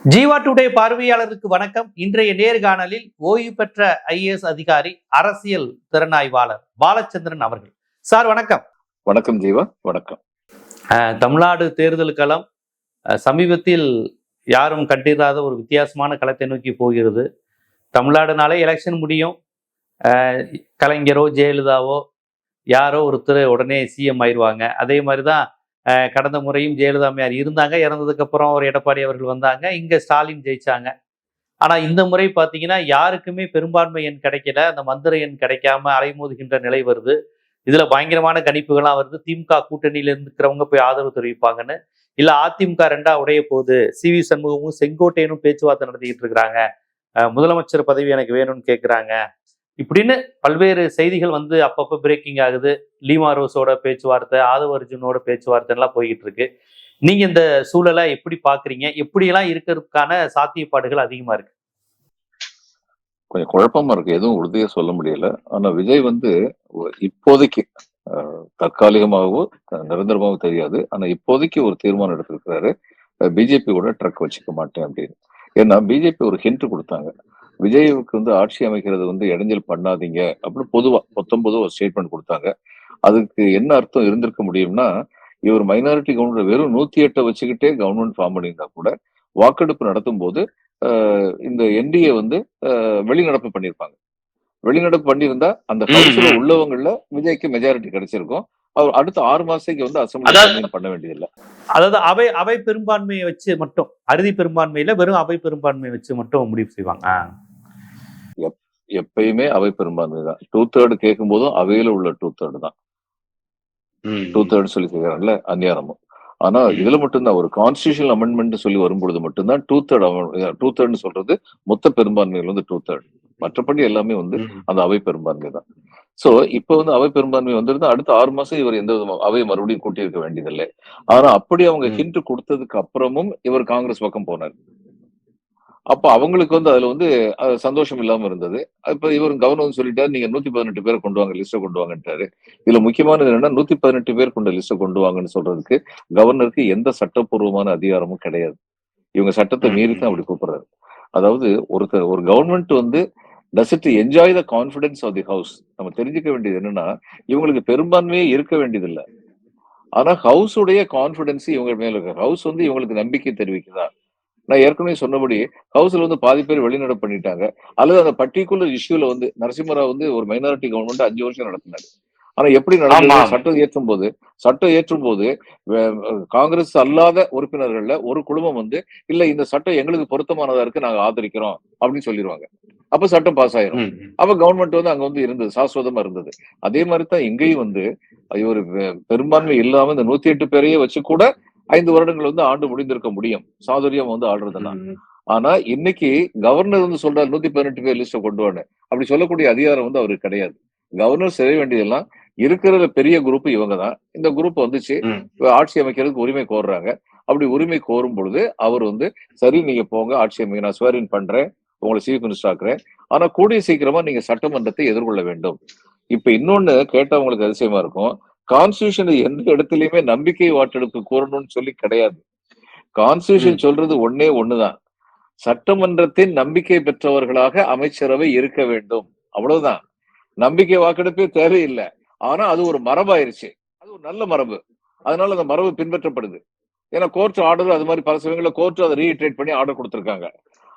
Jeeva today பார்வையாளருக்கு வணக்கம். இன்றைய நேர்காணலில் ஓய்வு பெற்ற ஐஏஎஸ் அதிகாரி, அரசியல் திறனாய்வாளர் பாலச்சந்திரன் அவர்கள். சார் வணக்கம். வணக்கம் ஜீவா. வணக்கம். தமிழ்நாடு தேர்தல் களம் சமீபத்தில் யாரும் கண்டிராத ஒரு வித்தியாசமான களத்தை நோக்கி போகிறது. தமிழ்நாடுனாலே எலெக்ஷன் முடியும், கலைஞரோ ஜெயலலிதாவோ யாரோ ஒருத்தர் உடனே சிஎம் ஆயிடுவாங்க. அதே மாதிரிதான் கடந்த முறையும் ஜெயலலிதா அம்மையார் இருந்தாங்க. இறந்ததுக்கு அப்புறம் ஒரு எடப்பாடி அவர்கள் வந்தாங்க. இங்க ஸ்டாலின் ஜெயிச்சாங்க. ஆனா இந்த முறை பாத்தீங்கன்னா யாருக்குமே பெரும்பான்மை எண் கிடைக்கல. அந்த மந்திர எண் கிடைக்காம அலைமோதுகின்ற நிலை வருது. இதுல பயங்கரமான கணிப்புகள்லாம் வருது. திமுக கூட்டணியில இருக்கிறவங்க போய் ஆதரவு தெரிவிப்பாங்கன்னு, இல்ல அதிமுக ரெண்டா உடைய போகுது, சி.வி. சண்முகமும் செங்கோட்டையனும் பேச்சுவார்த்தை நடத்திக்கிட்டு இருக்கிறாங்க, முதலமைச்சர் பதவி எனக்கு வேணும்னு கேட்கிறாங்க, இப்படின்னு பல்வேறு செய்திகள் வந்து அப்பப்போ பிரேக்கிங் ஆகுது. லீமா ரோஸோட பேச்சுவார்த்தை, ஆதவ அர்ஜுனோட பேச்சுவார்த்தை எல்லாம் போய்கிட்டு இருக்கு. நீங்க இந்த சூழலை எப்படி பாக்குறீங்க? எப்படியெல்லாம் இருக்கிறதுக்கான சாத்தியப்பாடுகள் அதிகமா இருக்கு? கொஞ்சம் குழப்பமா இருக்கு, எதுவும் உறுதியா சொல்ல முடியல. ஆனா விஜய் வந்து இப்போதைக்கு தற்காலிகமாகவோ நிரந்தரமாகவோ தெரியாது, ஆனா இப்போதைக்கு ஒரு தீர்மானம் எடுத்திருக்கிறாரு, பிஜேபியோட ட்ரக் வச்சுக்க மாட்டேன் அப்படின்னு. ஏன்னா பிஜேபி ஒரு ஹிண்ட் கொடுத்தாங்க, விஜய்வுக்கு வந்து ஆட்சி அமைக்கிறது வந்து இடைஞ்சல் பண்ணாதீங்க அப்படின்னு பொதுவா ஒரு ஸ்டேட்மெண்ட் கொடுத்தாங்க. அதுக்கு என்ன அர்த்தம் இருந்திருக்க முடியும்னா, இவர் மைனாரிட்டி கவர்மெண்ட் வெறும் 108 வச்சுக்கிட்டே கவர்மெண்ட் ஃபார்ம் பண்ணியிருந்தா கூட வாக்கெடுப்பு நடத்தும் போது இந்த என்டிஏ வந்து வெளிநடப்பு பண்ணியிருப்பாங்க. வெளிநடப்பு பண்ணியிருந்தா அந்த ஹவுஸ்ல உள்ளவங்கள்ல விஜய்க்கு மெஜாரிட்டி கிடைச்சிருக்கும். அவர் அடுத்த 6 மாசத்துக்கு வந்து அசம்பிளி பண்ண வேண்டியதில்லை. அதாவது அவை பெரும்பான்மையை வச்சு மட்டும், அறுதி பெரும்பான்மையில வெறும் அவை பெரும்பான்மையை வச்சு மட்டும் முடிவு செய்வாங்க. எப்பயுமே அவை பெரும்பான்மை தான். 2/3 கேட்கும் போதும் அவையில உள்ள 2/3 தான். 2/3 சொல்லி கேட்கறாங்கல்ல, அந்நியாரமும். ஆனா இதுல மட்டும்தான் ஒரு கான்ஸ்டிடியூஷனல் அமெண்ட்மெண்ட் சொல்லி வரும்பொழுது மட்டும்தான் 2/3 சொல்றது மொத்த பெரும்பான்மைகள் வந்து 2/3. மற்றபடி எல்லாமே வந்து அந்த அவை பெரும்பான்மை தான். சோ இப்ப வந்து அவை பெரும்பான்மை வந்திருந்தா அடுத்த 6 மாசம் இவர் எந்த விதமா அவை மறுபடியும் கூட்டியிருக்க வேண்டியதில்லை. ஆனா அப்படி அவங்க ஹிண்ட் கொடுத்ததுக்கு அப்புறமும் இவர் காங்கிரஸ் பக்கம் போனார். அப்ப அவங்களுக்கு வந்து அதுல வந்து சந்தோஷம் இல்லாம இருந்தது. இப்ப இவர் கவர்னர் சொல்லிட்டாரு, நீங்க 118 பேரை கொண்டு வாங்க, லிஸ்ட கொண்டு வாங்கன்றாரு. இதுல முக்கியமானது என்னன்னா 118 பேர் கொண்ட லிஸ்ட கொண்டு வாங்கன்னு சொல்றதுக்கு கவர்னருக்கு எந்த சட்டப்பூர்வமான அதிகாரமும் கிடையாது. இவங்க சட்டத்தை மீறிதான் அப்படி கூப்பிடுறாரு. அதாவது ஒரு கவர்மெண்ட் வந்து does it enjoy the confidence of the house? நம்ம தெரிஞ்சுக்க வேண்டியது என்னன்னா, இவங்களுக்கு பெரும்பான்மையே இருக்க வேண்டியது இல்ல. ஆனா ஹவுஸ் உடைய கான்பிடன்ஸ் இவங்க மேல இருக்கு. ஹவுஸ் வந்து இவங்களுக்கு நம்பிக்கை தெரிவிக்குதா? நான் ஏற்கனவே சொன்னபடி ஹவுஸ்ல வந்து பாதி பேர் வெளிநடப்பு பண்ணிட்டாங்க. அல்லது அந்த பர்டிகுலர் இஷ்யூல வந்து நரசிம்மராவ் வந்து ஒரு மைனாரிட்டி கவர்மெண்ட் 5 வருஷம் நடத்தினாரு. ஆனா எப்படி நடந்தது? சட்டம் ஏற்றும் போது காங்கிரஸ் அல்லாத உறுப்பினர்கள்ல ஒரு குழுமம் வந்து இல்ல இந்த சட்டம் எங்களுக்கு பொருத்தமானதா இருக்கு, நாங்க ஆதரிக்கிறோம் அப்படின்னு சொல்லிடுவாங்க. அப்ப சட்டம் பாஸ் ஆயிரும். அப்ப கவர்மெண்ட் வந்து அங்க வந்து இருந்தது, சாஸ்வதமா இருந்தது. அதே மாதிரிதான் இங்கேயும் வந்து ஒரு பெரும்பான்மை இல்லாம இந்த 108 பேரையே வச்சு கூட 5 வருடங்கள் வந்து ஆண்டு முடிந்திருக்க முடியும், சாதுரியம் வந்து ஆடுறதுன்னா. ஆனா இன்னைக்கு கவர்னர் வந்து சொல்றாரு 118 பேர் லிஸ்ட கொண்டு வாங்க. அப்படி சொல்லக்கூடிய அதிகாரம் வந்து அவருக்கு கிடையாது. கவர்னர் செய்ய வேண்டியதெல்லாம் இருக்கிற பெரிய குரூப் இவங்க தான். இந்த குரூப் வந்துச்சு, ஆட்சி அமைக்கிறதுக்கு உரிமை கோர்றாங்க. அப்படி உரிமை கோரும் பொழுது அவர் வந்து சரி நீங்க போங்க, ஆட்சி அமைக்க நான் ஸ்வேரின் பண்றேன், உங்களை சீஃப் மினிஸ்டர் ஆக்குறேன், ஆனா கூடிய சீக்கிரமா நீங்க சட்டமன்றத்தை எதிர்கொள்ள வேண்டும். இப்ப இன்னொன்னு கேட்டா உங்களுக்கு அதிசயமா இருக்கும், கான்ஸ்டிடியூஷன் எந்த இடத்துலயுமே நம்பிக்கை வாக்கெடுப்பு கோரணும்னு சொல்லி கிடையாது. கான்ஸ்டிடியூஷன் சொல்றது ஒண்ணுதான், சட்டமன்றத்தின் நம்பிக்கை பெற்றவர்களாக அமைச்சரவை இருக்க வேண்டும், அவ்வளவுதான். நம்பிக்கை வாக்கெடுப்பே தேவையில்லை. ஆனா அது ஒரு மரபாயிருச்சு, அது ஒரு நல்ல மரபு. அதனால அந்த மரபு பின்பற்றப்படுது. ஏன்னா கோர்ட் ஆர்டர் அது மாதிரி பல சமயங்கள்ல கோர்ட் அதை ரீஇட்ரேட் பண்ணி ஆர்டர் கொடுத்திருக்காங்க.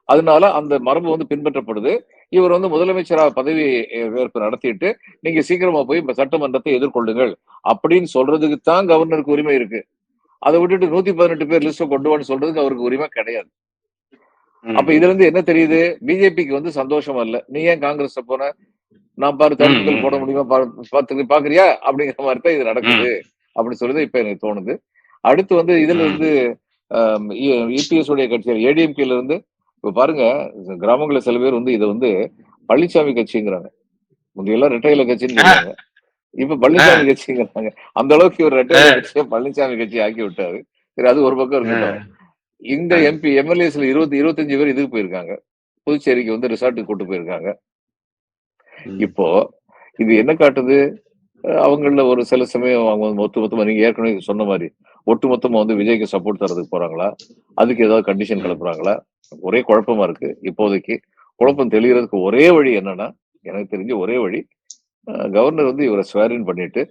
அதனால அந்த மரபு வந்து பின்பற்றப்படுது. இவர் வந்து முதலமைச்சராக பதவி ஏற்பு நடத்திட்டு நீங்க சீக்கிரமா போய் சட்டமன்றத்தை எதிர்கொள்ளுங்கள் அப்படின்னு சொல்றதுக்கு தான் கவர்னருக்கு உரிமை இருக்கு. அதை விட்டுட்டு 118 பேர் லிஸ்ட கொண்டு வான்னு சொல்றதுக்கு அவருக்கு உரிமை கிடையாது. அப்ப இதுல இருந்து என்ன தெரியுது? பிஜேபிக்கு வந்து சந்தோஷமா இல்ல. நீ ஏன் காங்கிரஸ் போன, நான் பாரு தடுப்புகள் போட முடியுமா பாக்குறியா அப்படிங்கிற மாதிரி தான் இது நடக்குது அப்படின்னு சொல்றது இப்ப எனக்கு தோணுது. அடுத்து வந்து இதுல இருந்து இபிஎஸ் உடைய கட்சியில் ஏடிஎம்கேல இருந்து இப்ப பாருங்க, கிராமங்கள சில பேர் வந்து இதை வந்து பழனிசாமி கட்சிங்கிறாங்க. முந்தையெல்லாம் ரெட்டையில கட்சின்னு சொல்லுவாங்க, இப்ப பழனிசாமி கட்சிங்கிறாங்க. அந்த அளவுக்கு இவர் ரெட்டையில கட்சியை பழனிசாமி கட்சி ஆக்கி விட்டாரு. சரி, அது ஒரு பக்கம் இருக்கட்டும். இந்த எம்பி எம்எல்ஏஸ்ல 25 பேர் இதுக்கு போயிருக்காங்க, புதுச்சேரிக்கு வந்து ரிசார்ட்டுக்கு கூட்டு போயிருக்காங்க. இப்போ இது என்ன காட்டுது? அவங்கள ஒரு சில சமயம் அவங்க மொத்தமா நீங்க ஏற்கனவே சொன்ன மாதிரி ஒட்டுமொத்தமா வந்து விஜய்க்கு சப்போர்ட் தரதுக்கு போறாங்களா, அதுக்கு ஏதாவது கண்டிஷன் கிளப்புறாங்களா, ஒரே குழப்பமா இருக்கு இப்போதைக்கு. குழப்பம் தெளிகிறதுக்கு ஒரே வழி என்னன்னா, எனக்கு தெரிஞ்ச ஒரே வழி, கவர்னர் வந்து இவரை ஸ்வேரின் பண்ணிட்டு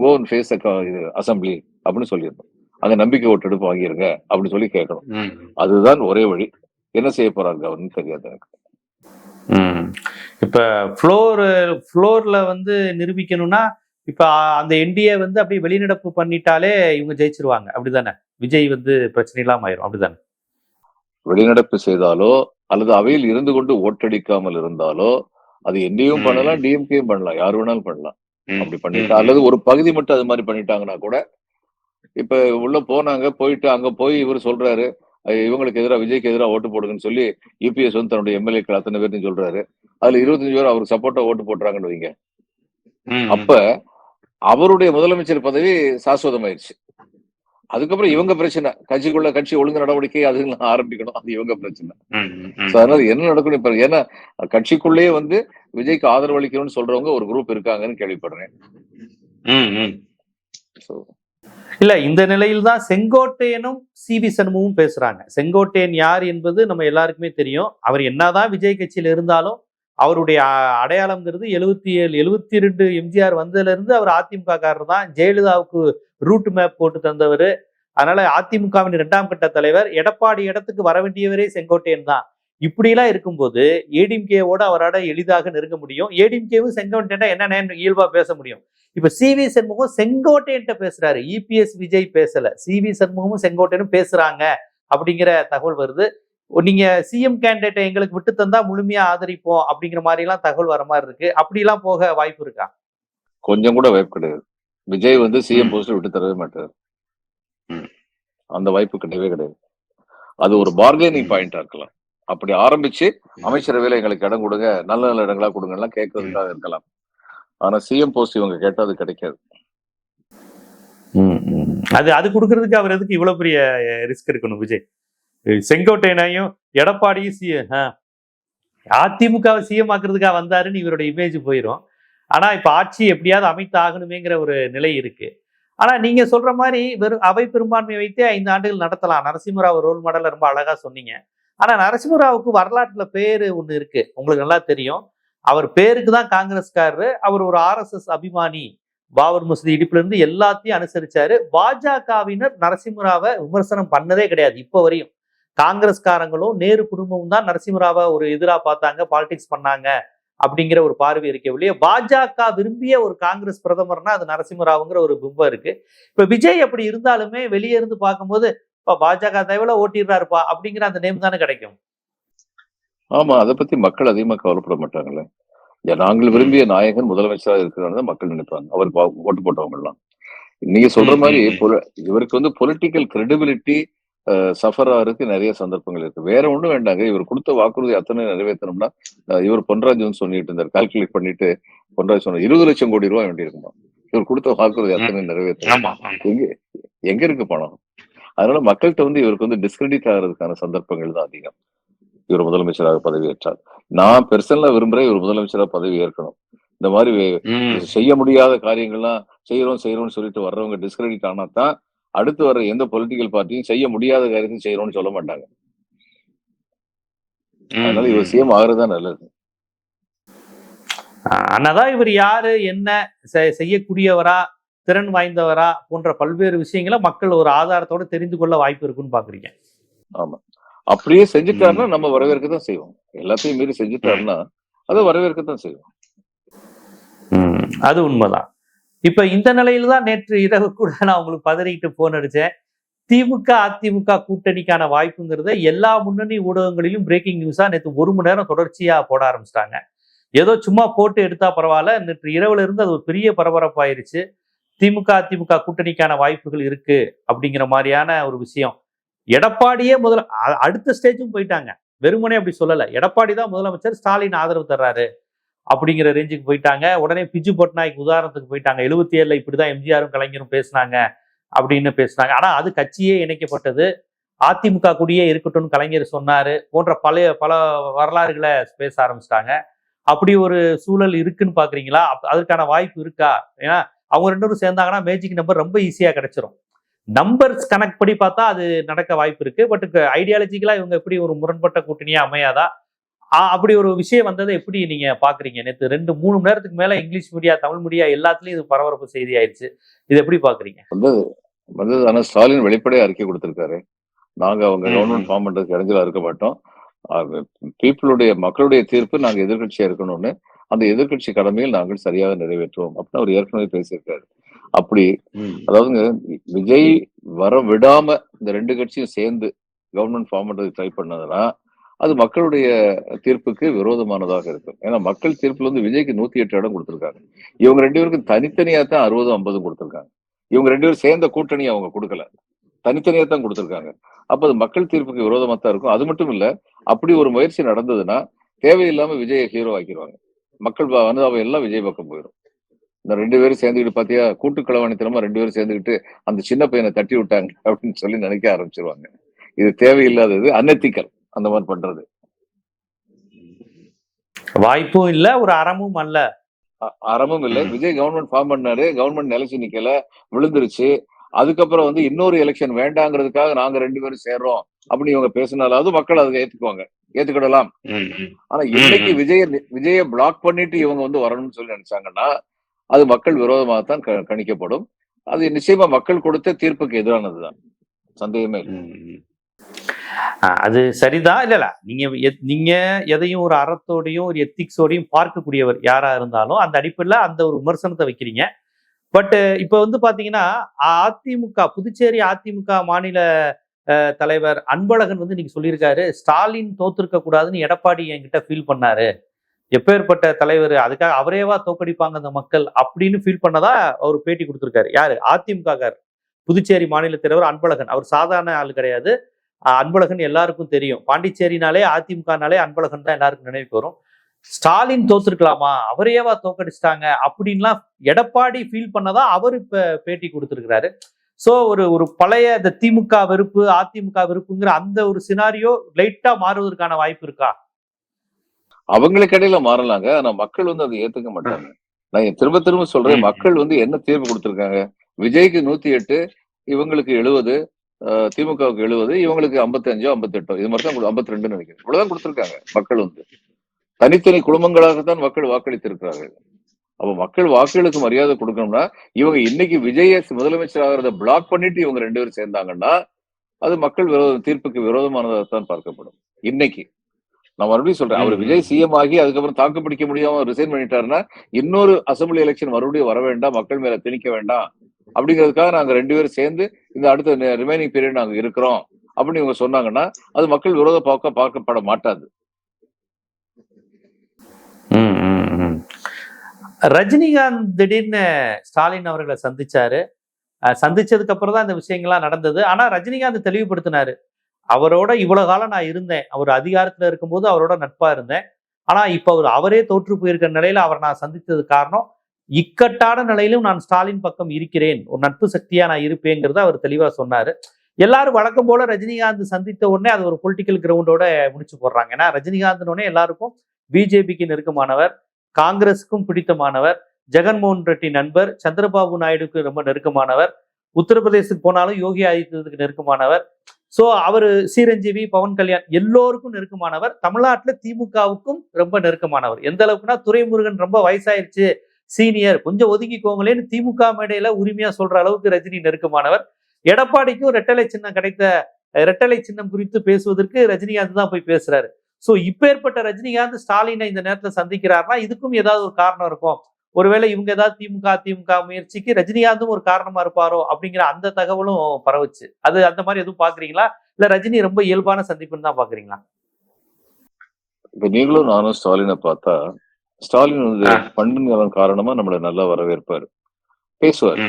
கோ அண்ட் ஃபேஸ் இது அசம்பிளி அப்படின்னு சொல்லிடணும். அங்க நம்பிக்கை ஓட்டு எடுப்பு வாங்கிருங்க அப்படின்னு சொல்லி கேட்கணும். அதுதான் ஒரே வழி. என்ன செய்ய போறாங்க கவர்னர் தெரியாது எனக்கு. இப்ப ஃப்ளோர்ல வந்து நிரூபிக்கணும்னா இப்ப அந்த என்டிஏ வந்து அப்படியே வெளிநடப்பு பண்ணிட்டாலே இவங்க ஜெயிச்சிருவாங்க அப்படிதானே? விஜய் வந்து பிரச்சனை இல்லாம ஆயிரும் அப்படிதானே? வெளிநடப்பு செய்தாலோ அல்லது அவையில் இருந்து கொண்டு ஓட்டடிக்காமல் இருந்தாலோ அது என்டியும் பண்ணலாம், டிஎம்கேயும் பண்ணலாம், யார் வேணாலும் பண்ணலாம். அப்படி பண்ணிட்டா அல்லது ஒரு பகுதி மட்டும் அது மாதிரி பண்ணிட்டாங்கன்னா கூட, இப்ப உள்ள போனாங்க, போயிட்டு அங்க போய் இவர் சொல்றாரு இவங்களுக்கு எதிராக விஜய்க்கு எதிராக ஓட்டு போடுங்கன்னு சொல்லி யூபிஎஸ் வந்து தன்னுடைய எம்எல்ஏக்கள் அத்தனை பேர்னு சொல்றாரு. அதுல 25 பேர் அவருக்கு சப்போர்ட்டா ஓட்டு போட்டுறாங்கன்னு வைங்க. அப்ப அவருடைய முதலமைச்சர் பதவி சாஸ்வதமாயிருச்சு. அதுக்கப்புறம் இவங்க பிரச்சனை, கட்சிக்குள்ள கட்சி ஒழுங்கு நடவடிக்கை அதுலாம் ஆரம்பிக்கணும், அது இவங்க பிரச்சனை. அதனால என்ன நடக்கணும் இப்ப, ஏன்னா கட்சிக்குள்ளேயே வந்து விஜய்க்கு ஆதரவு அளிக்கணும்னு சொல்றவங்க ஒரு குரூப் இருக்காங்கன்னு கேள்விப்படுறேன். இல்ல, இந்த நிலையில் தான் செங்கோட்டையனும் சி.வி. சண்முகமும் பேசுறாங்க. செங்கோட்டையன் யார் என்பது நம்ம எல்லாருக்குமே தெரியும். அவர் என்னதான் விஜய் கட்சியில இருந்தாலும் அவருடைய அடையாளம்ங்கிறது 77 72 எம்ஜிஆர் வந்ததுல இருந்து அவர் அதிமுக காரர் தான். ஜெயலலிதாவுக்கு ரூட் மேப் போட்டு தந்தவர். அதனால அதிமுகவின் 2ஆம் கட்ட தலைவர். எடப்பாடி இடத்துக்கு வர வேண்டியவரே செங்கோட்டையன் தான். இப்படிலாம் இருக்கும்போது ஏடிஎம்கேவோட அவரால் எளிதாக நெருங்க முடியும். ஏடிஎம்கேவும் செங்கோட்டையன் என்ன இயல்பா பேச முடியும். இப்ப சி.வி. சண்முகம் செங்கோட்டையன்ட்ட பேசுறாரு, இபிஎஸ் விஜய் பேசல. சி.வி. சண்முகமும் செங்கோட்டையனும் பேசுறாங்க அப்படிங்கிற தகவல் வருது. நீங்க சிஎம் கேண்டிடேட்டை எங்களுக்கு விட்டு தந்தா முழுமையா ஆதரிப்போம் அப்படிங்கிற மாதிரி எல்லாம் தகவல் வர மாதிரி இருக்கு. அப்படி எல்லாம் போக வாய்ப்பு இருக்கா? கொஞ்சம் கூட வாய்ப்பு கிடையாது. விஜய் வந்து சிஎம் போஸ்ட் விட்டு தரவே மாட்டார். அந்த வாய்ப்பு கிடையவே கிடையாது. அது ஒரு பார்கெனிங் பாயிண்டா இருக்கலாம். அப்படி ஆரம்பிச்சு அமைச்சரவையில எங்களுக்கு இடம் கொடுங்க, நல்ல நல்ல இடங்களா கொடுங்க எல்லாம் கேட்கறதுக்காக இருக்கலாம். ஆனா சிஎம் போஸ்ட் இவங்க கேட்டா அது கிடைக்காது. அது கொடுக்கறதுக்கு அவர் எதுக்கு இவ்வளவு பெரிய ரிஸ்க் எடுக்கணும்? விஜய் செங்கோட்டையனையும் எடப்பாடியும் அதிமுக சிஎம் ஆக்குறதுக்காக வந்தாருன்னு இவருடைய இமேஜ் போயிடும். ஆனா இப்ப ஆட்சி எப்படியாவது அமைத்து ஆகணுமேங்கிற ஒரு நிலை இருக்கு. ஆனா நீங்க சொல்ற மாதிரி வெறும் அவை பெரும்பான்மை வைத்தே 5 ஆண்டுகள் நடத்தலாம். நரசிம்மராவ் ரோல் மாடல்ல ரொம்ப அழகா சொன்னீங்க. ஆனா நரசிம்மராவுக்கு வரலாற்றுல பேரு ஒண்ணு இருக்கு, உங்களுக்கு நல்லா தெரியும். அவர் பேருக்கு தான் காங்கிரஸ்காரரு. அவர் ஒரு RSS அபிமானி. பாபர் மசூதி இடிப்புல இருந்து எல்லாத்தையும் அனுசரிச்சாரு. பாஜகவினர் நரசிம்மராவை விமர்சனம் பண்ணதே கிடையாது இப்ப வரையும். காங்கிரஸ்காரங்களும் நேரு குடும்பமும் தான் நரசிம்மராவை ஒரு எதிராக பார்த்தாங்க, பாலிடிக்ஸ் பண்ணாங்க அப்படிங்கிற ஒரு பார்வை இருக்கவில்லையே. பாஜக விரும்பிய ஒரு காங்கிரஸ் பிரதமர்னா அது நரசிம்மராவுங்கிற ஒரு பிம்பம் இருக்கு. இப்ப விஜய் அப்படி இருந்தாலுமே வெளியே இருந்து பார்க்கும்போது பாஜக தயவுல ஓட்டிடுறாருப்பா அப்படிங்கிற அந்த நேம் தானே கிடைக்கும். ஆமா, அதை பத்தி மக்கள் அதிகமா கவலைப்பட மாட்டாங்கல்ல. நாங்கள் விரும்பிய நாயகன் முதலமைச்சராக இருக்கிறாங்க மக்கள் நினைப்பாங்க, அவருக்கு ஓட்டு போட்டவங்க எல்லாம். நீங்க சொல்ற மாதிரி இவருக்கு வந்து பொலிட்டிக்கல் கிரெடிபிலிட்டி சஃபர் ஆகிறதுக்கு நிறைய சந்தர்ப்பங்கள் இருக்கு. வேற ஒண்ணும் வேண்டாங்க, இவர் கொடுத்த வாக்குறுதி அத்தனை நிறைவேற்றணும்னா, இவர் பொன்ராஜ் சொல்லிட்டு இருந்தார், கால்குலேட் பண்ணிட்டு பொன்ராஜ் சொன்னார் 20 லட்சம் கோடி ரூபாய் வேண்டி இருக்குமா இவர் கொடுத்த வாக்குறுதி அத்தனை நிறைவேற்றணும். எங்க இருக்கு பணம்? அதனால மக்கள்கிட்ட வந்து இவருக்கு வந்து டிஸ்கிரெடிட் ஆகிறதுக்கான சந்தர்ப்பங்கள் தான் அதிகம் இவர் முதலமைச்சராக பதவியேற்றார். நான் பெர்சனலா விரும்புறேன் இவர் முதலமைச்சராக பதவி ஏற்கணும். இந்த மாதிரி செய்ய முடியாத காரியங்கள்லாம் செய்யறோம்னு சொல்லிட்டு வர்றவங்க டிஸ்கிரெடிட் ஆனா தான் அடுத்து வர எந்த பொலிட்டிக்கல் பார்ட்டியும் செய்ய முடியாத காரியத்தையும் செய்யறோம்னு சொல்ல மாட்டாங்க. அதனால இவர் சிஎம் ஆகுறதுதான் நல்லது. ஆனாதான் இவர் யாரு, என்ன செய்யக்கூடியவரா, திறன் வாய்ந்தவரா போன்ற பல்வேறு விஷயங்களை மக்கள் ஒரு ஆதாரத்தோட தெரிந்து கொள்ள வாய்ப்பு இருக்குன்னு பாக்குறீங்க. ஆமா, அப்படியே செஞ்சுட்டாருன்னா நம்ம வரவேற்கத்தான் செய்வோம். எல்லாத்தையும் மீறி செஞ்சுட்டாருன்னா அதை வரவேற்கத்தான் செய்வோம். அது உண்மைதான். இப்ப இந்த நிலையில தான் நேற்று இரவு கூட நான் உங்களுக்கு பதறிட்டு போன் அடிச்சேன். திமுக அதிமுக கூட்டணிக்கான வாய்ப்புங்கிறத எல்லா முன்னணி ஊடகங்களிலும் பிரேக்கிங் நியூஸா நேற்று 1 மணி நேரம் தொடர்ச்சியா போட ஆரம்பிச்சிட்டாங்க. ஏதோ சும்மா போட்டு எடுத்தா பரவாயில்ல, நேற்று இரவுல இருந்து அது ஒரு பெரிய பரபரப்பாயிருச்சு. திமுக அதிமுக கூட்டணிக்கான வாய்ப்புகள் இருக்கு அப்படிங்கிற மாதிரியான ஒரு விஷயம். எடப்பாடியே அடுத்த ஸ்டேஜும் போயிட்டாங்க. வெறுமனே அப்படி சொல்லல, எடப்பாடி தான் முதலமைச்சர், ஸ்டாலின் ஆதரவு தர்றாரு அப்படிங்கிற ரேஞ்சுக்கு போயிட்டாங்க. உடனே பிஜு பட்நாயக் உதாரணத்துக்கு போயிட்டாங்க. 77 இப்படிதான் எம்ஜிஆரும் கலைஞரும் பேசினாங்க அப்படின்னு பேசினாங்க. ஆனா அது கட்சியே இணைக்கப்பட்டது. அதிமுக கூடயே இருக்கட்டும்னு கலைஞர் சொன்னாரு போன்ற பல வரலாறுகளை பேச ஆரம்பிச்சிட்டாங்க. அப்படி ஒரு சூழல் இருக்குன்னு பாக்குறீங்களா? அதற்கான வாய்ப்பு இருக்கா? ஏன்னா அவங்க 2 பேரும் சேர்ந்தாங்கன்னா மேஜிக் நம்பர் ரொம்ப ஈஸியா கிடைச்சிரும். நம்பர்ஸ் கனெக்ட் படி பார்த்தா அது நடக்க வாய்ப்பு இருக்கு. பட் ஐடியாலஜிக்கலா இவங்க எப்படி ஒரு முரண்பட்ட கூட்டணியா அமையாதா? அப்படி ஒரு விஷயம் வந்ததை எப்படி நீங்க பாக்குறீங்க? நேத்து 2-3 மணி நேரத்துக்கு மேல இங்கிலீஷ் மீடியா, தமிழ் மீடியா எல்லாத்துலயும் இது பரபரப்பு செய்தி ஆயிடுச்சு. இதை எப்படி பாக்குறீங்க? ஆனா ஸ்டாலின் வெளிப்படையா அறிக்கை கொடுத்திருக்காரு. நாங்க அவங்க கவர்மெண்ட் ஃபார்ம் பண்றதுக்கு இடைஞ்சலா இருக்க மாட்டோம். மக்களுடைய தீர்ப்பு நாங்க எதிர்கட்சியா இருக்கணும்னு, அந்த எதிர்கட்சி கடமையில் நாங்கள் சரியாக நிறைவேற்றுவோம் அப்படின்னு அவர் ஏற்கனவே பேசியிருக்காரு. அப்படி அதாவதுங்க, விஜய் வர விடாம இந்த 2 கட்சியும் சேர்ந்து கவர்மெண்ட் ஃபார்ம் பண்றதுக்கு ட்ரை பண்ணதுன்னா அது மக்களுடைய தீர்ப்புக்கு விரோதமானதாக இருக்கும். ஏன்னா மக்கள் தீர்ப்புல வந்து விஜய்க்கு 108 இடம் கொடுத்திருக்காங்க. இவங்க 2 பேருக்கும் தனித்தனியா தான் 60-50 கொடுத்திருக்காங்க. இவங்க 2 பேரும் சேர்ந்த கூட்டணி அவங்க கொடுக்கல, தனித்தனியா தான் கொடுத்திருக்காங்க. அப்ப அது மக்கள் தீர்ப்புக்கு விரோதமா தான் இருக்கும். அது மட்டும் இல்ல, அப்படி ஒரு முயற்சி நடந்ததுன்னா தேவையில்லாம விஜயை ஹீரோ ஆக்கிடுவாங்க. மக்கள் அனுதாபம் எல்லாம் விஜய் பக்கம் போயிடும். இந்த 2 பேரும் சேர்ந்துக்கிட்டு பாத்தியா, கூட்டு களவாணித்தனமா 2 பேரும் சேர்ந்துக்கிட்டு அந்த சின்ன பையனை தட்டி விட்டாங்க அப்படின்னு சொல்லி நினைக்க ஆரம்பிச்சிருவாங்க. இது தேவையில்லாதது, அன்எத்திக்கல் அந்த மாதிரி பண்றது. வாய்ப்பும் இல்ல, ஒரு அறமும் அல்ல. அறமும் இல்ல. விஜய் கவர்மெண்ட் ஃபார்ம் பண்ணாரு, கவர்மெண்ட் நிலைச்சு நிக்கல, விழுந்துருச்சு. அதுக்கப்புறம் வந்து இன்னொரு எலெக்ஷன் வேண்டாங்கிறதுக்காக நாங்க 2 பேரும் சேர்றோம் அப்படின்னு இவங்க பேசினாலாவது மக்கள் அதை ஏத்துக்குவாங்க, ஏத்துக்கிடலாம். ஆனா இன்னைக்கு விஜய பிளாக் பண்ணிட்டு இவங்க வந்து வரணும்னு சொல்லி நினைச்சாங்கன்னா அது மக்கள் விரோதமாகத்தான் கணிக்கப்படும். அது நிச்சயமா மக்கள் கொடுத்த தீர்ப்புக்கு எதிரானதுதான், சந்தேகமே இல்லை. அது சரிதான். இல்ல நீங்க எதையும் ஒரு அறத்தோடையும் ஒரு எத்திக்ஸோடையும் பார்க்கக்கூடியவர் யாரா இருந்தாலும் அந்த அடிப்படையில அந்த ஒரு விமர்சனத்தை வைக்கிறீங்க. பட் இப்ப வந்து பாத்தீங்கன்னா அதிமுக, புதுச்சேரி அதிமுக மாநில தலைவர் அன்பழகன் வந்து நீங்க சொல்லியிருக்காரு, ஸ்டாலின் தோத்திருக்க கூடாதுன்னு எடப்பாடி என்கிட்ட ஃபீல் பண்ணாரு. எப்பேற்பட்ட தலைவர், அதுக்காக அவரேவா தோக்கடிப்பாங்க அந்த மக்கள் அப்படின்னு ஃபீல் பண்ணதா அவர் பேட்டி கொடுத்திருக்காரு. யாரு? அதிமுக புதுச்சேரி மாநில தலைவர் அன்பழகன். அவர் சாதாரண ஆள் கிடையாது. அன்பழகன் எல்லாருக்கும் தெரியும். பாண்டிச்சேரினாலே அதிமுகனாலே அன்பழகன் தான் எல்லாருக்கும் நினைவுக்கு வரும். ஸ்டாலின் தோத்துருக்கலாமா, அவரையேவா தோக்கடிச்சிட்டாங்க அப்படின்லாம் எடப்பாடி ஃபீல் பண்ணதா அவர் இப்ப பேட்டி கொடுத்திருக்கிறாரு. சோ ஒரு பழைய இந்த திமுக வெறுப்பு, அதிமுக வெறுப்புங்கிற அந்த ஒரு சினாரியோ லைட்டா மாறுவதற்கான வாய்ப்பு இருக்கா? அவங்களுக்கு இடையில மாறலாங்க. ஆனா மக்கள் வந்து அதை ஏத்துக்க மாட்டாங்க. நான் திரும்ப திரும்ப சொல்றேன், மக்கள் வந்து என்ன தீர்ப்பு கொடுத்திருக்காங்க? விஜய்க்கு 108, இவங்களுக்கு 70, திமுகவுக்கு 70, இவங்களுக்கு 55 58 இது மாதிரி தான் 52 நினைக்கிறேன். இவ்வளவுதான் கொடுத்திருக்காங்க. மக்கள் வந்து தனித்தனி குடும்பங்களாகத்தான் மக்கள் வாக்களித்திருக்கிறார்கள். அப்ப மக்கள் வாக்குகளுக்கு மரியாதை கொடுக்கணும்னா இவங்க இன்னைக்கு விஜய முதலமைச்சர் ஆகிறத பிளாக் பண்ணிட்டு இவங்க 2 பேரும் சேர்ந்தாங்கன்னா அது மக்கள் தீர்ப்புக்கு விரோதமானதான் பார்க்கப்படும். இன்னைக்கு நான் மறுபடியும் சொல்றேன், அவர் விஜய் சிஎம் ஆகி அதுக்கப்புறம் தாக்கு பிடிக்க முடியாம ரிசைன் பண்ணிட்டாருன்னா இன்னொரு அசம்பிளி எலெக்ஷன் மறுபடியும் வர வேண்டாம், மக்கள் மேல திணிக்க வேண்டாம் அப்படிங்கிறதுக்காக நாங்க 2 பேரும் சேர்ந்து இந்த அடுத்த ரிமைனிங் பீரியட் நாங்க இருக்கிறோம் அப்படின்னு இவங்க சொன்னாங்கன்னா அது மக்கள் விரோத பார்க்கப்பட மாட்டாது. ரஜினிகாந்த் திடீர்னு ஸ்டாலின் அவர்களை சந்திச்சாரு. சந்திச்சதுக்கு அப்புறம் தான் இந்த விஷயங்கள்லாம் நடந்தது. ஆனா ரஜினிகாந்த் தெளிவுபடுத்தினாரு, அவரோட இவ்வளவு காலம் நான் இருந்தேன், அவர் அதிகாரத்துல இருக்கும்போது அவரோட நட்பா இருந்தேன். ஆனா இப்ப அவரே தோற்று போயிருக்கிற நிலையில அவர் நான் சந்தித்தது காரணம், இக்கட்டான நிலையிலும் நான் ஸ்டாலின் பக்கம் இருக்கிறேன், ஒரு நட்பு சக்தியா நான் இருப்பேங்கிறத அவர் தெளிவா சொன்னாரு. எல்லாரும் வழக்கம் போல ரஜினிகாந்த் சந்தித்த உடனே அது ஒரு பொலிட்டிக்கல் கிரவுண்டோட முடிச்சு போடுறாங்க. ஏன்னா ரஜினிகாந்த் உடனே எல்லாருக்கும் பிஜேபிக்கு நெருக்கமானவர், காங்கிரஸுக்கும் பிடித்தமானவர், ஜெகன்மோகன் ரெட்டி நண்பர், சந்திரபாபு நாயுடுக்கு ரொம்ப நெருக்கமானவர், உத்தரப்பிரதேசத்துக்கு போனாலும் யோகி ஆதித்யநாத்துக்கு நெருக்கமானவர். சோ அவரு சீரஞ்சீவி, பவன் கல்யாண் எல்லோருக்கும் நெருக்கமானவர். தமிழ்நாட்டுல திமுகவுக்கும் ரொம்ப நெருக்கமானவர். எந்த அளவுக்குன்னா துரைமுருகன் ரொம்ப வயசாயிருச்சு, சீனியர், கொஞ்சம் ஒதுங்கிக்கோங்களேன்னு திமுக மேடையில உரிமையா சொல்ற அளவுக்கு ரஜினி நெருக்கமானவர். எடப்பாடிக்கும் இரட்டலை சின்னம் குறித்து பேசுவதற்கு ரஜினிகாந்த் தான் போய் பேசுறாரு. சோ இப்பேற்பட்ட ரஜினிகாந்த் ஸ்டாலினை இந்த நேரத்துல சந்திக்கிறாருன்னா இதுக்கும் ஏதாவது ஒரு காரணம் இருக்கும். ஒருவேளை இவங்க ஏதாவது திமுக முயற்சிக்கு ரஜினிகாந்தும் ஒரு காரணமா இருப்பாரோ அப்படிங்கிற அந்த தகவலும் பரவுச்சு. அது அந்த மாதிரி எதுவும் பாக்குறீங்களா, இல்ல ரஜினி ரொம்ப இயல்பான சந்திப்புன்னு தான் பாக்குறீங்களா? இப்ப நீங்களும் நானும் ஸ்டாலினை பார்த்தா, ஸ்டாலின் வந்து பண்பின் காரணமா நம்மளை நல்லா வரவேற்பாரு, பேசுவார்.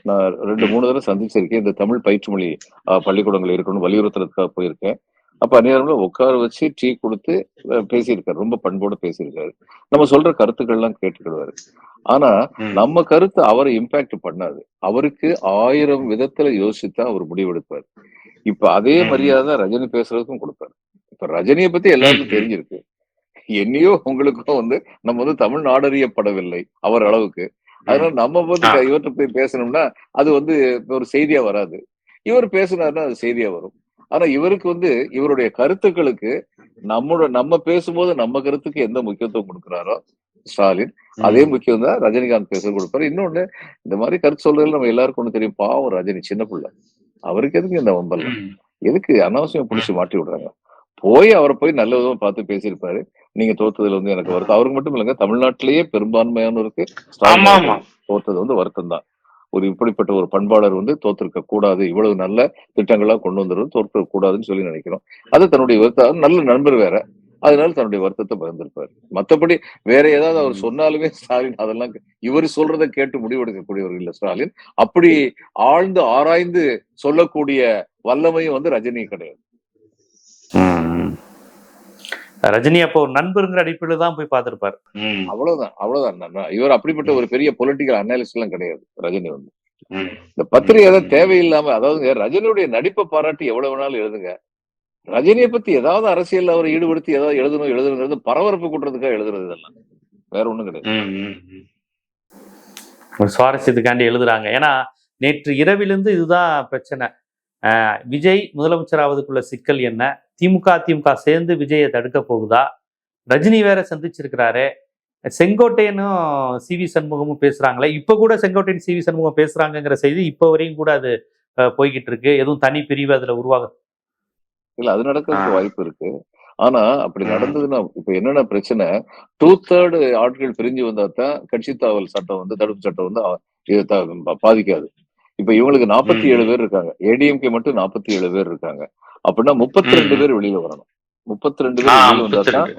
நான் 2-3 தடவை சந்திச்சிருக்கேன். இந்த தமிழ் பயிற்று மொழி பள்ளிக்கூடங்கள் இருக்கணும்னு வலியுறுத்துறதுக்காக போயிருக்கேன். அப்ப அந்நேரம்ல உட்கார வச்சு டீ கொடுத்து பேசியிருக்காரு, ரொம்ப பண்போட பேசியிருக்காரு. நம்ம சொல்ற கருத்துக்கள் எல்லாம் கேட்டுக்கிடுவாரு. ஆனா நம்ம கருத்து அவரை இம்பாக்ட் பண்ணாது. அவருக்கு 1000 விதத்துல யோசிச்சுதான் அவர் முடிவெடுப்பார். இப்ப அதே மரியாதை ரஜினி பேசுறதுக்கும் கொடுப்பாரு. இப்ப ரஜினியை பத்தி எல்லாருக்கும் தெரிஞ்சிருக்கு. என்னையோ உங்களுக்கும் வந்து நம்ம வந்து தமிழ் நாடறியப்படவில்லை அவர் அளவுக்கு. அதனால நம்ம வந்து இவற்றை போய் பேசணும்னா அது வந்து ஒரு செய்தியா வராது. இவர் பேசினாருன்னா அது செய்தியா வரும். ஆனா இவருக்கு வந்து இவருடைய கருத்துக்களுக்கு நம்ம பேசும்போது நம்ம கருத்துக்கு எந்த முக்கியத்துவம் கொடுக்கிறாரோ ஸ்டாலின், அதே முக்கியம் தான் ரஜினிகாந்த் பேச கொடுப்பாரு. இன்னொன்னு, இந்த மாதிரி கருத்து சொல்றதுல நம்ம எல்லாருக்கும் ஒண்ணு தெரியும். பாவம் ரஜினி சின்ன பிள்ளை. அவருக்கு எதுக்கு இந்த வம்பெல்லாம்? எதுக்கு அனாவசியம் புடிச்சு மாட்டி விடுறாங்க? அவரை போய் நல்ல விதமா பார்த்து பேசியிருப்பாரு. நீங்க தோத்ததுல வந்து எனக்கு வருத்தம். அவருக்கு மட்டும் இல்லைங்க, தமிழ்நாட்டிலேயே பெரும்பான்மையானோருக்கு ஸ்டாலின் அவர்கள் தோத்தது வந்து வருத்தம் தான். இப்படிப்பட்ட ஒரு பண்பாளர் வந்து தோத்திருக்க கூடாது. இவ்வளவு நல்ல திட்டங்களா கொண்டு வந்துருது, தோற்க கூடாதுன்னு சொல்லி நினைக்கிறோம். அது தன்னுடைய வருத்தம். நல்ல நண்பர் வேற. அதனால தன்னுடைய வருத்தத்தை பகிர்ந்திருப்பாரு. மத்தபடி வேற ஏதாவது அவர் சொன்னாலுமே ஸ்டாலின் அதெல்லாம் இவர் சொல்றதை கேட்டு முடிவெடுக்கக்கூடியவர் இல்ல ஸ்டாலின். அப்படி ஆழ்ந்து ஆராய்ந்து சொல்லக்கூடிய வல்லமையும் வந்து ரஜினி கிடையாது. ரஜினி அப்போ ஒரு நண்பருங்கிற அடிப்படையில் தான் போய் பார்த்திருப்பாரு. அவ்வளவுதான். இவர் அப்படிப்பட்ட ஒரு பெரிய பொலிட்டிக்கல் அனாலிசிஸ் எல்லாம் கிடையாது ரஜினி வந்து. இந்த பத்திரிகை தான் தேவையில்லாம, அதாவது ரஜினியுடைய நடிப்பை பாராட்டி எவ்வளவு வேணாலும் எழுதுங்க. ரஜினியை பத்தி ஏதாவது அரசியல் அவரை ஈடுபடுத்தி ஏதாவது எழுதுங்கிறது பரபரப்பு கூட்டுறதுக்காக எழுதுறது இதெல்லாம். வேற ஒண்ணும் கிடையாது. ஒரு சுவாரஸ்யத்துக்காண்டி எழுதுறாங்க. ஏன்னா நேற்று இரவிலிருந்து இதுதான் பிரச்சனை. விஜய் முதலமைச்சராவதுக்குள்ள சிக்கல் என்ன? திமுக சேர்ந்து விஜயை தடுக்க போகுதா? ரஜினி வேற சந்திச்சிருக்கிறாரு. செங்கோட்டையனும் சிவி சண்முகமும் பேசுறாங்களே. இப்ப கூட செங்கோட்டையன் சிவி சண்முகம் பேசுறாங்கிற செய்தி இப்ப வரையும் கூட அது போய்கிட்டு இருக்கு. எதுவும் தனி பிரிவு அதுல உருவாக இல்ல, அது நடக்கிறதுக்கு வாய்ப்பு இருக்கு. ஆனா அப்படி நடந்ததுன்னா இப்ப என்னென்ன பிரச்சனை, 2/3 ஆட்கள் பிரிஞ்சு வந்தா தான் கட்சி தாவல் சட்டம் வந்து, தடுப்பு சட்டம் வந்து பாதிக்காது. இப்ப இவங்களுக்கு 47 பேர் இருக்காங்க. ஏடிஎம்கே மட்டும் 47 பேர் இருக்காங்க. அப்படின்னா 32 பேர் வெளியில வரணும். 32 பேர் வெளியில வந்தா தான்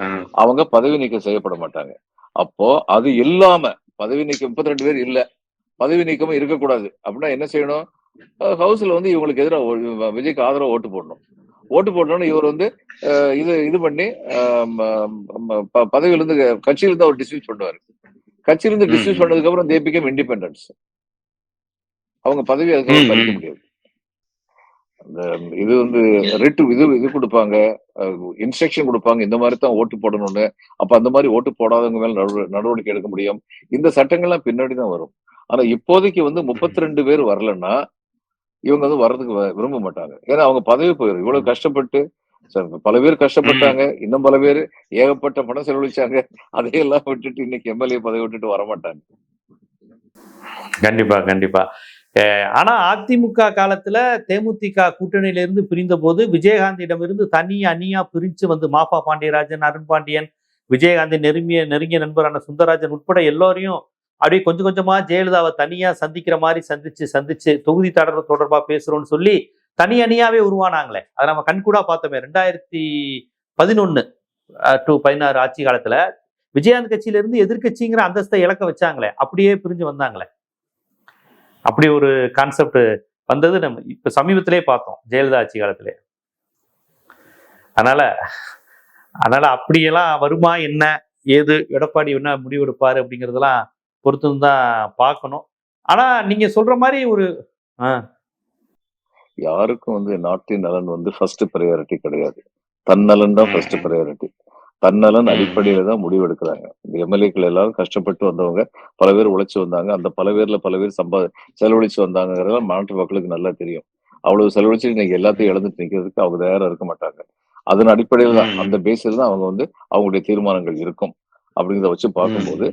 அவங்க பதவி நீக்கம் செய்யப்பட மாட்டாங்க. அப்போ அது இல்லாம பதவி நீக்கம் 32 பேர் இல்ல, பதவி நீக்கமும் இருக்கக்கூடாது அப்படின்னா என்ன செய்யணும்? ஹவுஸ்ல வந்து இவங்களுக்கு எதிராக விஜய்க்கு ஆதரவு ஓட்டு போடணும். ஓட்டு போடணும்னு இவர் வந்து இது பண்ணி பதவியில இருந்து கட்சியில இருந்து அவர் டிஸ்மிஸ் பண்ணுவாரு. கட்சியில இருந்து டிஸ்மிஸ் பண்ணதுக்கு அப்புறம் தே பிகம் இண்டிபெண்டன்ஸ். அவங்க பதவி அதுக்கு பறிக்க முடியாது. அந்த இது வந்து இது கொடுப்பாங்க, இன்ஸ்ட்ரக்ஷன் கொடுப்பாங்க, இந்த மாதிரி தான் ஓட்டு போடணும்னு. அப்ப அந்த மாதிரி ஓட்டு போடாதவங்க மேல நடவடிக்கை எடுக்க முடியும். இந்த சட்டங்கள்லாம் பின்னாடிதான் வரும். ஆனா இப்போதைக்கு வந்து 32 பேர் வரலன்னா இவங்க வந்து வர்றதுக்கு விரும்ப மாட்டாங்க. ஏன்னா அவங்க பதவி போயிடும். இவ்வளவு கஷ்டப்பட்டு பல பேர் கஷ்டப்பட்டாங்க. இன்னும் பல பேர் ஏகப்பட்ட பணம் செலவழிச்சாங்க. அதையெல்லாம் விட்டுட்டு இன்னைக்கு எம்எல்ஏ பதவி விட்டுட்டு வரமாட்டாங்க. கண்டிப்பா. ஆனா அதிமுக காலத்துல தேமுதிக கூட்டணியில இருந்து பிரிந்த போது விஜயகாந்திடமிருந்து தனி அணியா பிரிஞ்சு வந்து மாஃபா பாண்டியராஜன், அருண் பாண்டியன், விஜயகாந்தி நெருங்கிய நண்பரான சுந்தரராஜன் உட்பட எல்லோரையும் அப்படியே கொஞ்சம் கொஞ்சமா ஜெயலலிதாவை தனியா சந்திக்கிற மாதிரி சந்திச்சு தொகுதி தொடர்பா பேசுறோம்னு சொல்லி தனி அணியாவே உருவானாங்களே. அதை நம்ம கண்கூடா பார்த்தோமே. 2011 to 16 ஆட்சி காலத்துல விஜயகாந்த் கட்சியில இருந்து எதிர்கட்சிங்கிற அந்தஸ்தை இழக்க வச்சாங்களே. அப்படியே பிரிஞ்சு வந்தாங்களே. அப்படி ஒரு கான்செப்ட் வந்தது நம்ம இப்ப சமீபத்திலே பார்த்தோம், ஜெயலலிதா ஆட்சி காலத்திலே. அதனால அப்படியெல்லாம் வருமா, என்ன ஏது, எடப்பாடி என்ன முடிவெடுப்பாரு அப்படிங்கிறதெல்லாம் பொறுத்து தான் பார்க்கணும். ஆனா நீங்க சொல்ற மாதிரி ஒரு யாருக்கும் வந்து நாட்டின் நலன் வந்து ஃபர்ஸ்ட் ப்ரையாரிட்டி கிடையாது. தன்னலன் தான் ஃபர்ஸ்ட் ப்ரையாரிட்டி. தன்னலன் அடிப்படையில தான் முடிவு எடுக்கிறாங்க. இந்த எம்எல்ஏக்கள் எல்லாரும் கஷ்டப்பட்டு வந்தவங்க, பல பேர் உழைச்சு வந்தாங்க. அந்த பல பேர் செலவழிச்சு வந்தாங்கிறத மாநில மக்களுக்கு நல்லா தெரியும். அவ்வளவு செலவழிச்சு இன்னைக்கு எல்லாத்தையும் இழந்துட்டு நிக்கிறதுக்கு அவங்க தயாரா இருக்க மாட்டாங்க. அதன் அடிப்படையில் தான், அந்த பேஸில் தான் அவங்க வந்து அவங்களுடைய தீர்மானங்கள் இருக்கும். அப்படிங்கிறத வச்சு பார்க்கும்போது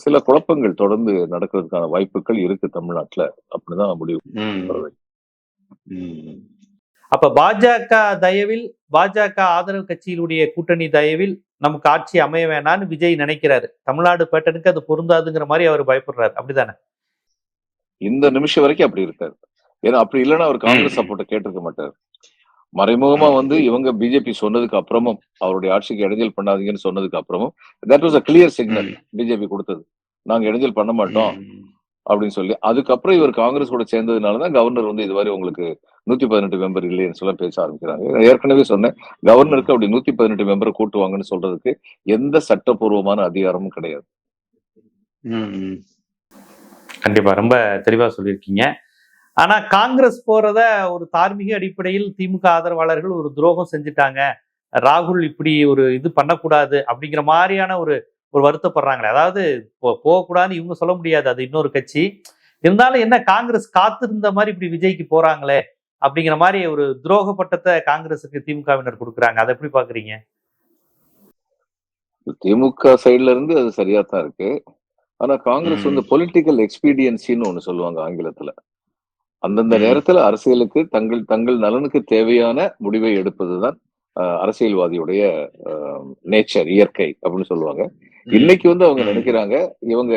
சில குழப்பங்கள் தொடர்ந்து நடக்கிறதுக்கான வாய்ப்புகள் இருக்கு தமிழ்நாட்டுல. அப்படிதான் முடிவு. அப்ப பாஜக தயவில், பாஜக ஆதரவு கட்சியினுடைய கூட்டணி தயவில் நமக்கு ஆட்சி அமைய வேணான்னு விஜய் நினைக்கிறாரு. தமிழ்நாடு பேட்டனுக்கு அது பொருந்தாதுங்கிற மாதிரி அவர் பயப்படுறாரு. அப்படித்தானே? இந்த நிமிஷம் வரைக்கும் அப்படி இருக்காரு. ஏன்னா அப்படி இல்லைன்னா அவர் காங்கிரஸ் சப்போர்ட்டை கேட்டிருக்க மாட்டார். மறைமுகமா வந்து இவங்க பிஜேபி சொன்னதுக்கு அப்புறமும், அவருடைய ஆட்சிக்கு இடைஞ்சல் பண்ணாதீங்கன்னு சொன்னதுக்கு அப்புறமும், that was a clear signal BJP கொடுத்தது. நாங்க இடைஞ்சல் பண்ண மாட்டோம் அப்படின்னு சொல்லி. அதுக்கப்புறம் இவர் காங்கிரஸ் கூட சேர்ந்ததுனாலதான் கவர்னர் வந்து இது மாதிரி உங்களுக்கு 118 மெம்பர் இல்லைன்னு சொல்ல பேச ஆரம்பிக்கிறாங்க. ஏற்கனவே சொன்னேன், கவர்னருக்கு அப்படி 118 மெம்பரை கூட்டுவாங்கன்னு சொல்றதுக்கு எந்த சட்டப்பூர்வமான அதிகாரமும் கிடையாது. கண்டிப்பா ரொம்ப தெளிவா சொல்லியிருக்கீங்க. ஆனா காங்கிரஸ் போறத ஒரு தார்மீக அடிப்படையில் திமுக ஆதரவாளர்கள் ஒரு துரோகம் செஞ்சுட்டாங்க, ராகுல் இப்படி ஒரு இது பண்ணக்கூடாது அப்படிங்கிற மாதிரியான ஒரு வருத்தப்படுறாங்களே. அதாவது போகக்கூடாதுன்னு இவங்க சொல்ல முடியாது, அது இன்னொரு கட்சி. இருந்தாலும் என்ன காங்கிரஸ் காத்திருந்த மாதிரி இப்படி விஜய்க்கு போறாங்களே அப்படிங்கிற மாதிரி ஒரு துரோக பட்டத்தை காங்கிரஸுக்கு திமுகவினர் கொடுக்குறாங்க. அதை எப்படி பாக்குறீங்க? திமுக சைடுல இருந்து அது சரியா தான் இருக்கு. ஆனா காங்கிரஸ் வந்து ம். பொலிட்டிக்கல் எக்ஸ்பீடியன்சின்னு ஒண்ணு சொல்லுவாங்க ஆங்கிலத்துல. அந்தந்த ம். நேரத்துல அரசியலுக்கு தங்கள் தங்கள் நலனுக்கு தேவையான முடிவை எடுப்பதுதான் அரசியல்வாதியுடைய நேச்சர், இயற்கை அப்படின்னு சொல்லுவாங்க. இன்னைக்கு வந்து அவங்க ம். நினைக்கிறாங்க இவங்க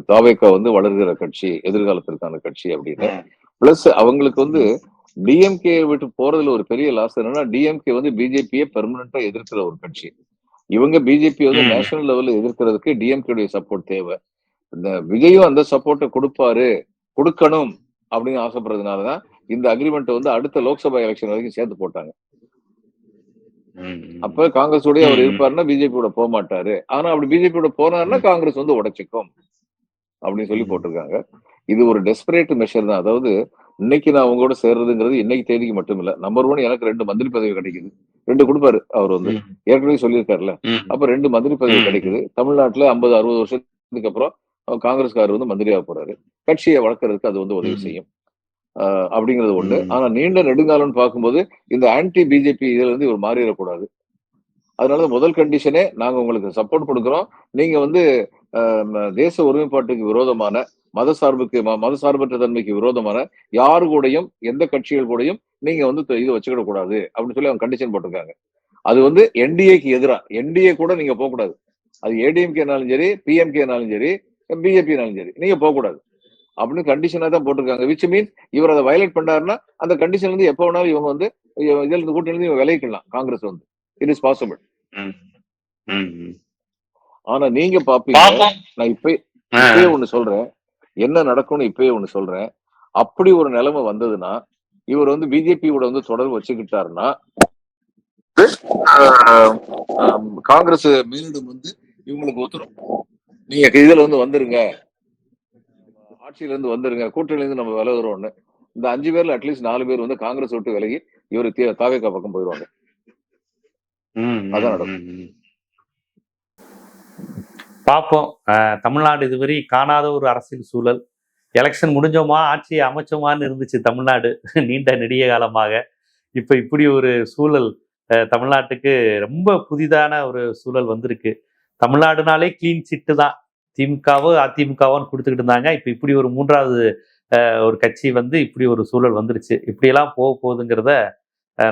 தாவேகா வந்து வளர்கிற கட்சி, எதிர்காலத்திற்கான கட்சி அப்படின்னு. பிளஸ் அவங்களுக்கு வந்து டிஎம்கே விட்டு போறதுல ஒரு பெரிய லாஸ் என்னன்னா, டிஎம்கே வந்து பிஜேபியை பெர்மனண்டா எதிர்க்கிற ஒரு கட்சி. இவங்க பிஜேபி வந்து ம். நேஷனல் லெவல்ல எதிர்க்கிறதுக்கு டிஎம்கே சப்போர்ட் தேவை. இந்த விஜயும் அந்த சப்போர்ட்டை கொடுப்பாரு, கொடுக்கணும் அப்படின்னு ஆசைப்படுறதுனாலதான் இந்த அக்ரிமெண்ட் வந்து அடுத்த லோக்சபா எலெக்ஷன் வரைக்கும் சேர்த்து போட்டாங்க. அப்ப காங்கிரஸோடய அவர் இருப்பாருன்னா பிஜேபியோட போக மாட்டாரு. ஆனா அப்படி பிஜேபியோட போனாருன்னா காங்கிரஸ் வந்து உடைச்சுக்கும் அப்படின்னு சொல்லி போட்டிருக்காங்க. இது ஒரு டெஸ்பரேட் மெஷர் தான். அதாவது இன்னைக்கு நான் உங்களோட சேர்றதுங்கிறது இன்னைக்கு தேதிக்கு மட்டும் இல்ல. நம்பர் 1 எனக்கு 2 மந்திரி பதவி கிடைக்குது. 2 கொடுப்பாரு அவர் வந்து. ஏற்கனவே சொல்லியிருக்காருல்ல. அப்ப 2 மந்திரி பதவி கிடைக்குது. தமிழ்நாட்டுல 50, 60 வருஷத்துக்கு அப்புறம் காங்கிரஸ்காரர் வந்து மந்திரியா போறாரு. கட்சியை வளர்க்கறதுக்கு அது வந்து உதவி செய்யும். அப்படிங்கிறது ஒண்ணு. ஆனா நீண்ட நெடுங்காலம்னு பார்க்கும்போது இந்த ஆன்டி பிஜேபி இதுல இருந்து இவர் மாறிடக்கூடாது. அதனால முதல் கண்டிஷனே நாங்க உங்களுக்கு சப்போர்ட் கொடுக்கிறோம். நீங்க வந்து தேச ஒருமைப்பாட்டுக்கு விரோதமான மதசார்பற்ற தன்மைக்கு விரோதமான யாரு கூடயும் எந்த கட்சிகள் கூடயும் நீங்க வந்து இது வச்சுக்கிட கூடாது அப்படின்னு சொல்லி அவங்க கண்டிஷன் போட்டிருக்காங்க. அது வந்து என்டிஏக்கு எதிரா. என்டிஏ கூட நீங்க போக கூடாது. அது ஏடிஎம்கேனாலும் சரி, பிஎம்கேனாலும் சரி, பிஜேபினாலும் சரி, நீங்க போக கூடாது அப்படின்னு கண்டிஷனா தான் போட்டிருக்காங்க. விச் மீன்ஸ் இவர் அதை வயலேட் பண்ணாருன்னா அந்த கண்டிஷன்ல இருந்து எப்ப வேணாலும் இவங்க வந்து இதுல இருந்து கூட்டணி இருந்து விலகிக்கலாம். காங்கிரஸ் வந்து இட் இஸ் பாசிபிள். ஆனா நீங்க பாப்பீங்க, நான் இப்பயே ஒண்ணு சொல்றேன், என்ன நடக்கும்னு இப்பயே ஒண்ணு சொல்றேன். அப்படி ஒரு நிலைமை வந்ததுன்னா இவர் வந்து பிஜேபியோட வந்து தொடர்பு வச்சுக்கிட்டாருன்னா காங்கிரஸ் மேலிடம் வந்து இவங்களுக்கு ஒத்துரும். நீங்க இதுல வந்து வந்துருங்க, ஆட்சியில இருந்து வந்துருங்க, கூட்டணியில இருந்து நம்ம விலகுறோம்னு. இந்த 5 பேர்ல அட்லீஸ்ட் 4 பேர் வந்து காங்கிரஸ் விட்டு விலகி இவரு தாவேகா பக்கம் போயிடுவாங்க. அதான் நடக்கும். பார்ப்போம். தமிழ்நாடு இதுவரை காணாத ஒரு அரசியல் சூழல். எலெக்ஷன் முடிஞ்சோமா, ஆட்சியை அமைச்சோமான்னு இருந்துச்சு தமிழ்நாடு நீண்ட நெடிய காலமாக. இப்ப இப்படி ஒரு சூழல் தமிழ்நாட்டுக்கு ரொம்ப புதிதான ஒரு சூழல் வந்திருக்கு. தமிழ்நாடுனாலே கிளீன் சிட்டு தான். திமுகவோ அதிமுகவோன்னு கொடுத்துக்கிட்டு இருந்தாங்க. இப்ப இப்படி ஒரு 3வது ஒரு கட்சி வந்து இப்படி ஒரு சூழல் வந்துருச்சு. இப்படியெல்லாம் போக போகுதுங்கிறத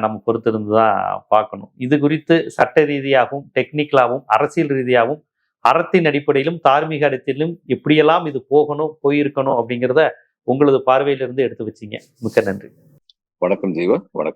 நம்ம பொறுத்திருந்து தான் பார்க்கணும். இது குறித்து சட்ட ரீதியாகவும், டெக்னிக்கலாகவும், அரசியல் ரீதியாகவும், அறத்தின் அடிப்படையிலும், தார்மீக அடிப்படையிலும் எப்படியெல்லாம் இது போகணும், போயிருக்கணும் அப்படிங்கிறத உங்களது பார்வையிலிருந்து எடுத்து வச்சீங்க. மிக்க நன்றி. வணக்கம் ஜீவன். வணக்கம்.